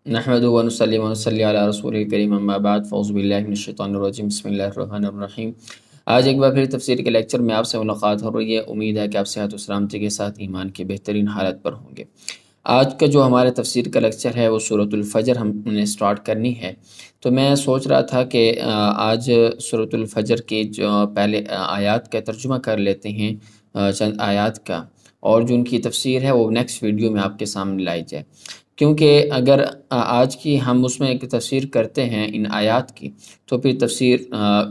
نحمدہ و نصلی و نصلی علی رسول الکریم اما بعد فاعوذ باللہ من الشیطان الرجیم بسم اللہ الرحمن الرحیم۔ آج ایک بار پھر تفسیر کے لیکچر میں آپ سے ملاقات ہو رہی ہے۔ امید ہے کہ آپ صحت و سلامتی کے ساتھ ایمان کی بہترین حالت پر ہوں گے۔ آج کا جو ہمارے تفسیر کا لیکچر ہے وہ سورۃ الفجر ہم نے سٹارٹ کرنی ہے۔ تو میں سوچ رہا تھا کہ آج سورۃ الفجر کی جو پہلے آیات کا ترجمہ کر لیتے ہیں، چند آیات کا، اور جو ان کی تفسیر ہے وہ نیکسٹ ویڈیو میں آپ کے سامنے لائی جائے، کیونکہ اگر آج کی ہم اس میں ایک تفسیر کرتے ہیں ان آیات کی تو پھر تفسیر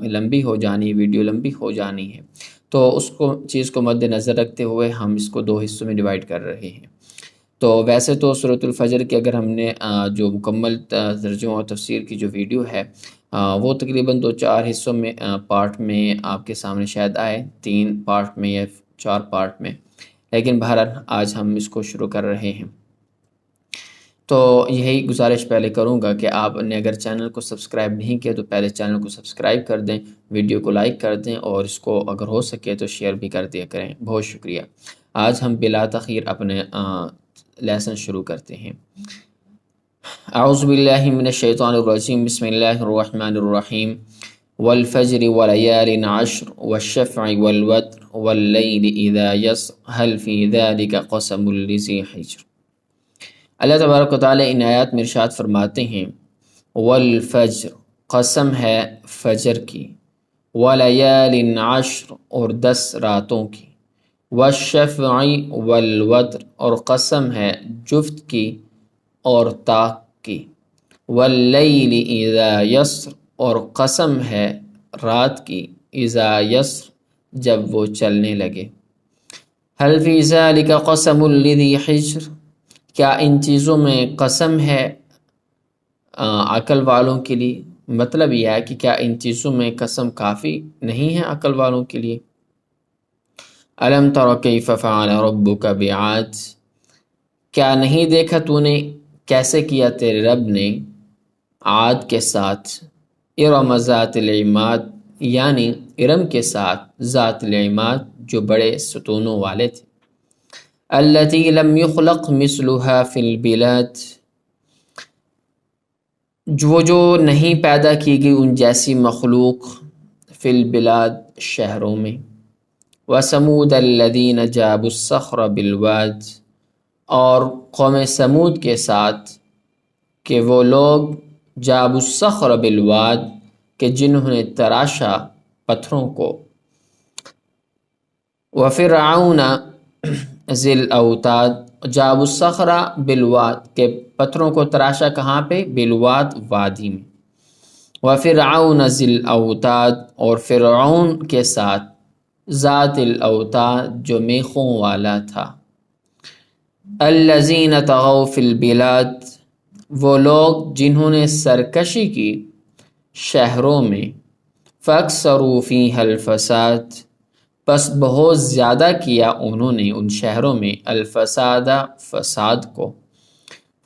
لمبی ہو جانی، ویڈیو لمبی ہو جانی ہے۔ تو اس چیز کو مد نظر رکھتے ہوئے ہم اس کو 2 حصوں میں ڈیوائیڈ کر رہے ہیں۔ تو ویسے تو سورۃ الفجر کی اگر ہم نے جو مکمل ترجمہ اور تفسیر کی جو ویڈیو ہے وہ تقریباً 2-4 حصوں میں پارٹ میں آپ کے سامنے شاید آئے، 3 پارٹ میں یا 4 پارٹ میں، لیکن بہرحال آج ہم اس کو شروع کر رہے ہیں۔ تو یہی گزارش پہلے کروں گا کہ آپ نے اگر چینل کو سبسکرائب نہیں کیا تو پہلے چینل کو سبسکرائب کر دیں، ویڈیو کو لائک کر دیں، اور اس کو اگر ہو سکے تو شیئر بھی کر دیا کریں۔ بہت شکریہ۔ آج ہم بلا تاخیر اپنے لیسن شروع کرتے ہیں۔ اعوذ باللہ من الشیطان الرجیم بسم اللہ الرحمن الرحیم۔ والفجر وليال عشر والشفع والوتر واللیل اذا یسر هل فی ذلک قسم لذی حجر۔ اللہ تبارک و تعالیٰ ان آیات میں ارشاد فرماتے ہیں، والفجر، قسم ہے فجر کی، ولیال عشر، اور 10 راتوں کی، والشفع والوتر، اور قسم ہے جفت کی اور طاق کی، واللیل اذا یسر، اور قسم ہے رات کی، اذا یسر، جب وہ چلنے لگے۔ هل فی ذلک قسم لذی حجر، کیا ان چیزوں میں قسم ہے عقل والوں کے لیے؟ مطلب یہ ہے کہ کیا ان چیزوں میں قسم کافی نہیں ہے عقل والوں کے لیے؟ الم تر کیف فعل ربک بعاد، کیا نہیں دیکھا تو نے کیسے کیا تیرے رب نے عاد کے ساتھ، ارم ذات العماد، یعنی ارم کے ساتھ ذات العماد جو بڑے ستونوں والے تھے، التی لم یخلق مثلها فی البلاد، جو نہیں پیدا کی گئی ان جیسی مخلوق، فی البلاد، شہروں میں، وثمود الذین جابوا الصخر بالواد، اور قوم سمود کے ساتھ کہ وہ لوگ جابوا الصخر بالواد، کہ جنہوں نے تراشا پتھروں کو، وفرعون ذی الاوتاد، جابوا الصخر بالواد، کہ پتھروں کو تراشا کہاں پہ؟ بالواد، وادی میں، وفرعون ذی الاوتاد، اور فرعون کے ساتھ ذات الاوتاد جو میخوں والا تھا، الذین طغوا فی البلاد، وہ لوگ جنہوں نے سرکشی کی شہروں میں، فاکثروا فیہا الفساد، پس بہت زیادہ کیا انہوں نے ان شہروں میں الفساد، فساد کو،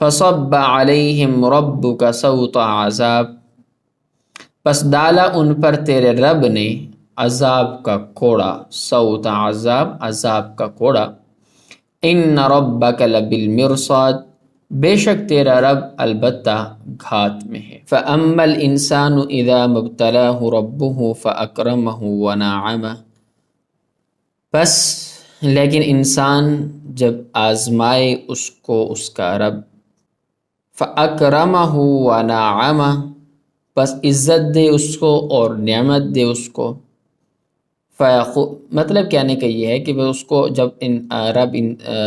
فصب علیہم ربک سوط عذاب، پس ڈالا ان پر تیرے رب نے عذاب کا کوڑا، سوط عذاب، عذاب کا کوڑا، ان ربک لبالمرصاد، بے شک تیرا رب البتہ گھات میں ہے، فاما الانسان اذا ما ابتلاه ربه فاکرمہ ونعمہ، بس لیکن انسان جب آزمائے اس کو اس کا رب، فاکرمہ ونعمہ، بس عزت دے اس کو اور نعمت دے اس کو، مطلب کہنے کا یہ ہے کہ وہ اس کو جب رب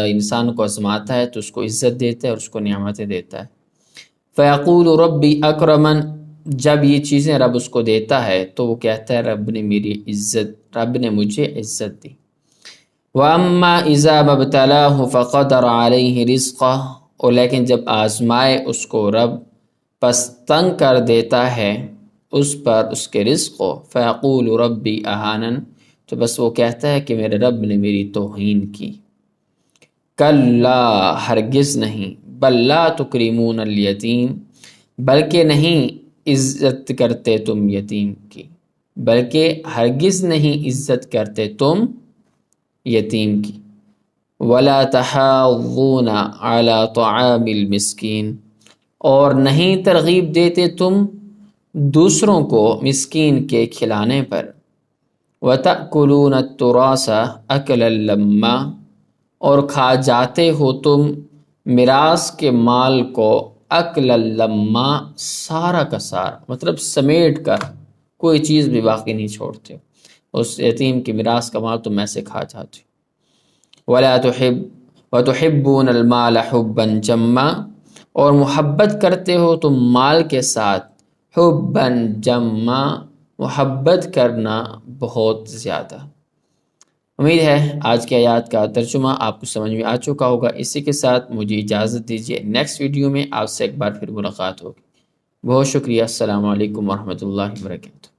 انسان کو آزماتا ہے تو اس کو عزت دیتا ہے اور اس کو نعمتیں دیتا ہے، فیقول ربی اکرمن، جب یہ چیزیں رب اس کو دیتا ہے تو وہ کہتا ہے رب نے میری عزت، رب نے مجھے عزت دی، وَأَمَّا إِذَا مَا ابْتَلَاهُ فَقَدَرَ عَلَيْهِ رِزْقَهُ، اور لیکن جب آزمائے اس کو رب پس تنگ کر دیتا ہے اس پر اس کے رزق کو، فَيَقُولُ رَبِّي أَهَانَنِ، تو بس وہ کہتا ہے کہ میرے رب نے میری توہین کی، کَلَّا، ہرگز نہیں، بَل لَا تُكْرِمُونَ الْيَتِيمَ، بلکہ نہیں عزت کرتے تم یتیم کی، بلکہ ہرگز نہیں عزت کرتے تم یتیم کی، وَلَا تَحَاضُّونَ عَلَى طَعَامِ الْمِسْكِينِ، اور نہیں ترغیب دیتے تم دوسروں کو مسکین کے کھلانے پر، وَتَأْكُلُونَ التُّرَاثَ أَكْلًا لَمًّا، اور کھا جاتے ہو تم میراث کے مال کو اکل لما، سارا کا سارا، مطلب سمیٹ کر کوئی چیز بھی باقی نہیں چھوڑتے، اس یتیم کی میراث کا مال تم ایسے کھا جاتے ہو۔ وَتُحِبُّونَ الْمَالَ حُبًّا جَمًّا، اور محبت کرتے ہو تم مال کے ساتھ، حبًّا جمّا، محبت کرنا بہت زیادہ۔ امید ہے آج کی آیات کا ترجمہ آپ کو سمجھ میں آ چکا ہوگا۔ اسی کے ساتھ مجھے اجازت دیجیے، نیکسٹ ویڈیو میں آپ سے ایک بار پھر ملاقات ہوگی۔ بہت شکریہ، السلام علیکم ورحمۃ اللہ وبرکاتہ۔